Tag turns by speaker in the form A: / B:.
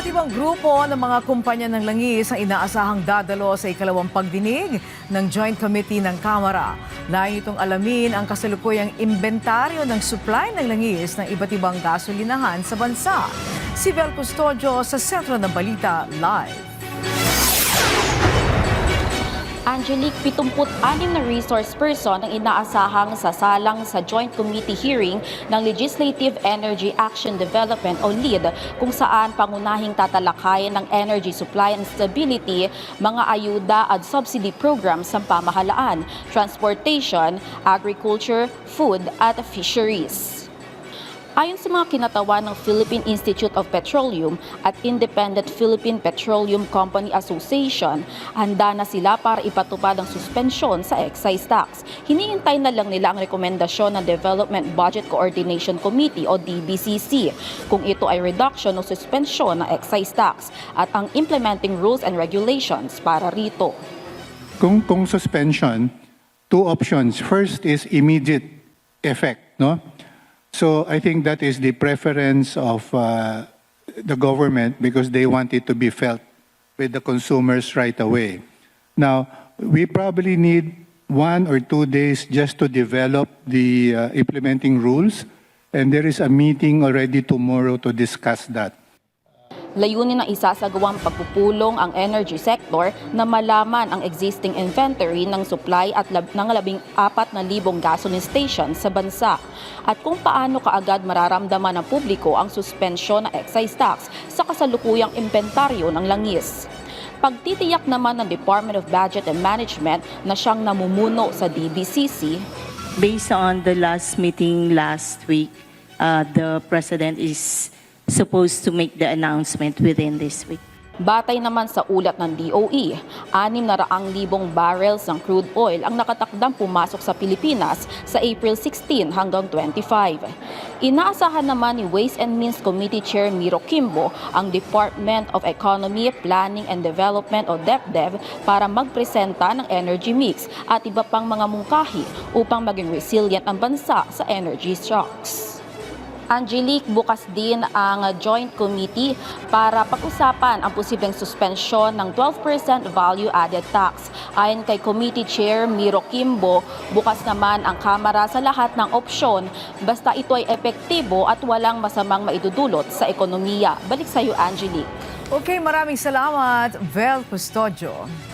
A: Iba't ibang grupo ng mga kumpanya ng langis ang inaasahang dadalo sa ikalawang pagdinig ng Joint Committee ng Kamara. Layo itong alamin ang kasalukuyang imbentaryo ng supply ng langis ng iba't ibang gasolinahan sa bansa. Si Vel Custodio sa Sentro ng Balita Live.
B: Angelique, 76 na resource person ang inaasahang sasalang sa Joint Committee hearing ng Legislative Energy Action Development o LEAD kung saan pangunahing tatalakayin ng energy supply and stability, mga ayuda at subsidy programs sa pamahalaan, transportation, agriculture, food at fisheries. Ayon sa mga kinatawan ng Philippine Institute of Petroleum at Independent Philippine Petroleum Company Association, handa na sila para ipatupad ang suspensyon sa excise tax. Hinihintay na lang nila ang rekomendasyon ng Development Budget Coordination Committee o DBCC kung ito ay reduction o suspensyon ng excise tax at ang implementing rules and regulations para rito.
C: Kung suspension, two options. First is immediate effect, no? So I think that is the preference of the government because they want it to be felt with the consumers right away. Now, we probably need 1 or 2 days just to develop the implementing rules, and there is a meeting already tomorrow to discuss that.
B: Layunin ng isasagawang pagpupulong ang energy sector na malaman ang existing inventory ng supply at ng 14,000 gasoline stations sa bansa at kung paano kaagad mararamdaman ng publiko ang suspensyon ng excise tax sa kasalukuyang inventaryo ng langis. Pagtitiyak naman ng Department of Budget and Management na siyang namumuno sa DBCC.
D: Based on the last meeting last week, the President is supposed to make the announcement within this week.
B: Batay naman sa ulat ng DOE, 600,000 barrels ng crude oil ang nakatakdang pumasok sa Pilipinas sa April 16 hanggang 25. Inaasahan naman ni Ways and Means Committee Chair Miro Kimbo ang Department of Economy, Planning and Development o DepDev para magpresenta ng energy mix at iba pang mga mungkahi upang maging resilient ang bansa sa energy shocks. Angelique, bukas din ang Joint Committee para pag-usapan ang posibleng suspensyon ng 12% value-added tax. Ayon kay Committee Chair Miro Kimbo, bukas naman ang Kamara sa lahat ng opsyon basta ito ay epektibo at walang masamang maidudulot sa ekonomiya. Balik sa iyo, Angelique.
A: Okay, maraming salamat, Vel Custodio.